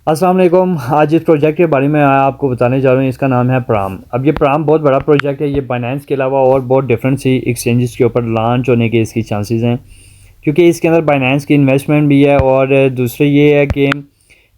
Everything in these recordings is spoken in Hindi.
अस्सलाम वालेकुम। आज इस प्रोजेक्ट के बारे में आपको बताने जा रहा हूँ। इसका नाम है प्राम। अब ये प्राम बहुत बड़ा प्रोजेक्ट है। ये बाइनेंस के अलावा और बहुत डिफरेंट सी एक्सचेंजेस के ऊपर लॉन्च होने के इसकी चांसेस हैं, क्योंकि इसके अंदर बाइनेंस की इन्वेस्टमेंट भी है। और दूसरे ये है कि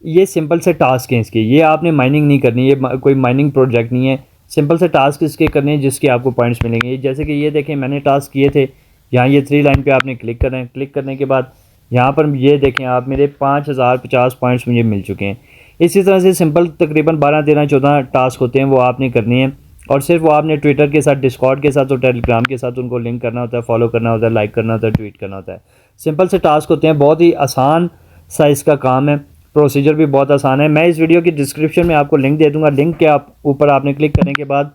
ये सिंपल से टास्क हैं इसके। ये आपने माइनिंग नहीं करनी, ये कोई माइनिंग प्रोजेक्ट नहीं है। सिंपल से टास्क इसके करने हैं जिसके आपको पॉइंट्स मिलेंगे। जैसे कि ये देखें, मैंने टास्क किए थे। यहाँ ये 3 लाइन पे आपने क्लिक करना है। क्लिक करने के बाद यहाँ पर ये देखें आप, मेरे 5050 पॉइंट्स मुझे मिल चुके हैं। इसी तरह से सिंपल तकरीबन 12 13 14 टास्क होते हैं, वो आपने करने हैं। और सिर्फ वो आपने ट्विटर के साथ, डिस्कॉर्ड के साथ और टेलीग्राम के साथ उनको लिंक करना होता है, फॉलो करना होता है, लाइक करना होता है, ट्वीट करना होता है। सिंपल से टास्क होते हैं, बहुत ही आसान सा इसका काम है। प्रोसीजर भी बहुत आसान है। मैं इस वीडियो की डिस्क्रिप्शन में आपको लिंक दे दूँगा। लिंक के आप ऊपर आपने क्लिक करने के बाद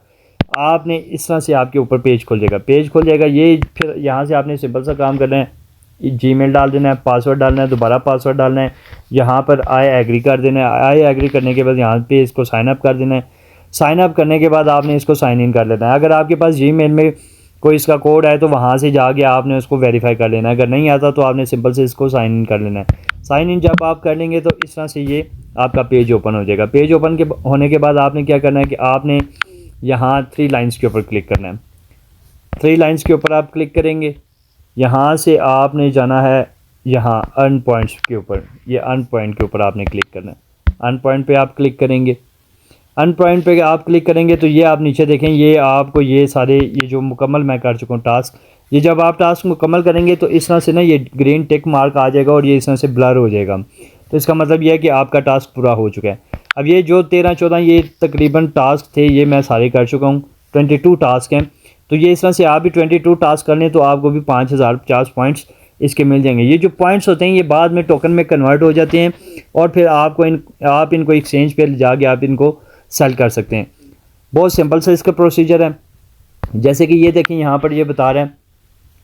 आपने इस तरह से आपके ऊपर पेज खुल जाएगा। पेज खुल जाएगा, ये फिर यहाँ से आपने सिंपल सा काम करना है। जीमेल डाल देना है, पासवर्ड डालना है, दोबारा पासवर्ड डालना है। यहाँ पर आई एग्री कर देना है। आई एग्री करने के बाद यहाँ पे इसको साइन अप कर देना है। साइन अप करने के बाद आपने इसको साइन इन कर लेना है। अगर आपके पास जीमेल में कोई इसका कोड है तो वहाँ से जाके आपने उसको वेरीफाई कर लेना है। अगर नहीं आता तो आपने सिंपल से इसको साइन इन कर लेना है। साइन इन जब आप कर लेंगे तो इस तरह से ये आपका पेज ओपन हो जाएगा। पेज ओपन के होने के बाद आपने क्या करना है कि आपने यहाँ 3 लाइन्स के ऊपर क्लिक करना है। 3 लाइन्स के ऊपर आप क्लिक करेंगे। यहाँ से आपने जाना है यहाँ अर्न पॉइंट्स के ऊपर। ये अर्न पॉइंट के ऊपर आपने क्लिक करना है। अर्न पॉइंट पे आप क्लिक करेंगे। अर्न पॉइंट पे आप क्लिक करेंगे तो ये आप नीचे देखें, ये आपको ये सारे ये जो मुकम्मल मैं कर चुका हूँ टास्क, ये जब आप टास्क मुकम्मल करेंगे तो इस तरह से ना ये ग्रीन टिक मार्क आ जाएगा और ये इस तरह से ब्लर हो जाएगा। तो इसका मतलब ये है कि आपका टास्क पूरा हो चुका है। अब ये जो 13-14 ये तकरीबन टास्क थे, ये मैं सारे कर चुका हूँ। 22 टास्क हैं। तो ये इस तरह से आप भी 22 टास्क कर लें तो आपको भी 5050 पॉइंट्स इसके मिल जाएंगे। ये जो पॉइंट्स होते हैं ये बाद में टोकन में कन्वर्ट हो जाते हैं और फिर आपको आप इनको एक्सचेंज पे जाके आप इनको सेल कर सकते हैं। बहुत सिंपल सा इसका प्रोसीजर है। जैसे कि ये देखें, यहाँ पर ये बता रहे हैं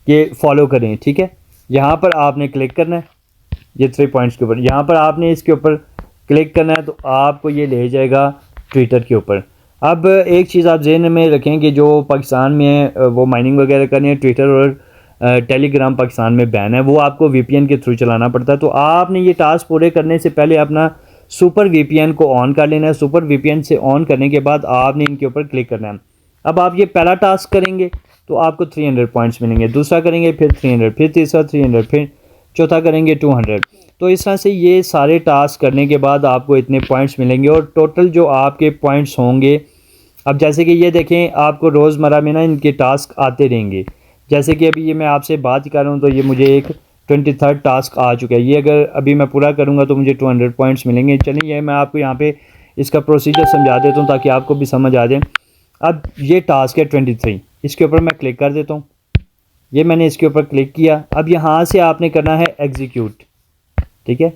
कि फॉलो करें, ठीक है। यहाँ पर आपने क्लिक करना है, ये 3 पॉइंट्स के ऊपर। यहाँ पर आपने इसके ऊपर क्लिक करना है तो आपको ये ले जाएगा ट्विटर के ऊपर। अब एक चीज़ आप ज़हन में रखें कि जो पाकिस्तान में है वो माइनिंग वगैरह करनी है, ट्विटर और टेलीग्राम पाकिस्तान में बैन है, वो आपको वीपीएन के थ्रू चलाना पड़ता है। तो आपने ये टास्क पूरे करने से पहले अपना सुपर वीपीएन को ऑन कर लेना है। सुपर वीपीएन से ऑन करने के बाद आपने इनके ऊपर क्लिक करना है। अब आप ये पहला टास्क करेंगे तो आपको 300 पॉइंट्स मिलेंगे, दूसरा करेंगे फिर 300, फिर तीसरा 300, फिर चौथा करेंगे 200। तो इस तरह से ये सारे टास्क करने के बाद आपको इतने पॉइंट्स मिलेंगे और टोटल जो आपके पॉइंट्स होंगे, अब जैसे कि ये देखें, आपको रोज़मर्रा में ना इनके टास्क आते रहेंगे। जैसे कि अभी ये मैं आपसे बात कर रहा हूँ तो ये मुझे एक 23rd टास्क आ चुका है। ये अगर अभी मैं पूरा करूँगा तो मुझे 200 पॉइंट्स मिलेंगे। चलिए ये मैं आपको यहाँ पे इसका प्रोसीजर समझा देता हूँ ताकि आपको भी समझ आ जाए। अब ये टास्क है 23, इसके ऊपर मैं क्लिक कर देता हूँ। ये मैंने इसके ऊपर क्लिक किया। अब यहाँ से आपने करना है एग्जीक्यूट, ठीक है।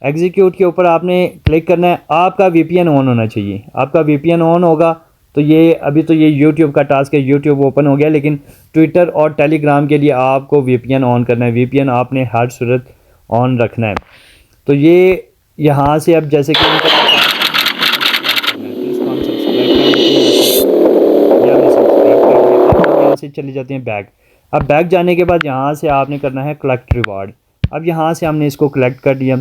एग्जीक्यूट के ऊपर आपने क्लिक करना है। आपका वीपीएन ऑन होना चाहिए। आपका वीपीएन ऑन होगा तो ये अभी तो ये यूट्यूब का टास्क है, यूट्यूब ओपन हो गया, लेकिन ट्विटर और टेलीग्राम के लिए आपको वीपीएन ऑन करना है। वीपीएन आपने हर सूरत ऑन रखना है। तो ये यहाँ से अब जैसे कि यहाँ से चले जाते हैं बैक। अब बैक जाने के बाद यहाँ से आपने करना है कलेक्ट रिवार्ड। अब यहाँ से हमने इसको कलेक्ट कर दिया।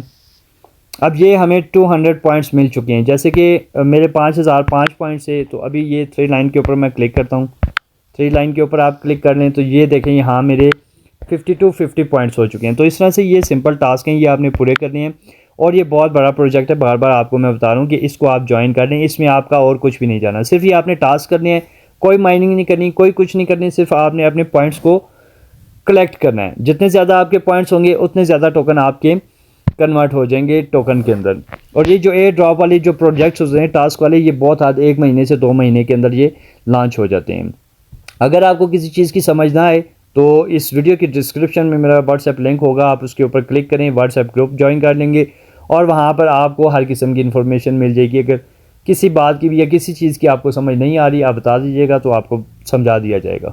अब ये हमें 200 पॉइंट्स मिल चुके हैं। जैसे कि मेरे 5005 पॉइंट्स है, तो अभी ये 3 लाइन के ऊपर मैं क्लिक करता हूँ। 3 लाइन के ऊपर आप क्लिक कर लें तो ये देखें यहाँ मेरे 50 पॉइंट्स हो चुके हैं। तो इस तरह से ये सिंपल टास्क हैं, ये आपने पूरे करने हैं। और ये बहुत बड़ा प्रोजेक्ट है, बार बार आपको मैं बता रहा हूँ कि इसको आप ज्वाइन कर लें। इसमें आपका और कुछ भी नहीं जाना, सिर्फ ये आपने टास्क करने हैं। कोई माइनिंग नहीं करनी, कोई कुछ नहीं करनी, सिर्फ आपने अपने पॉइंट्स को कलेक्ट करना है। जितने ज़्यादा आपके पॉइंट्स होंगे उतने ज़्यादा टोकन आपके कन्वर्ट हो जाएंगे टोकन के अंदर। और ये जो एयर ड्रॉप वाले जो प्रोजेक्ट्स होते हैं टास्क वाले, ये बहुत 1 महीने से 2 महीने के अंदर ये लॉन्च हो जाते हैं। अगर आपको किसी चीज़ की समझ ना आए तो इस वीडियो की डिस्क्रिप्शन में मेरा व्हाट्सएप लिंक होगा, आप उसके ऊपर क्लिक करें, व्हाट्सएप ग्रुप ज्वाइन कर लेंगे और वहाँ पर आपको हर किस्म की इन्फॉर्मेशन मिल जाएगी। अगर किसी बात की भी या किसी चीज़ की आपको समझ नहीं आ रही, आप बता दीजिएगा तो आपको समझा दिया जाएगा।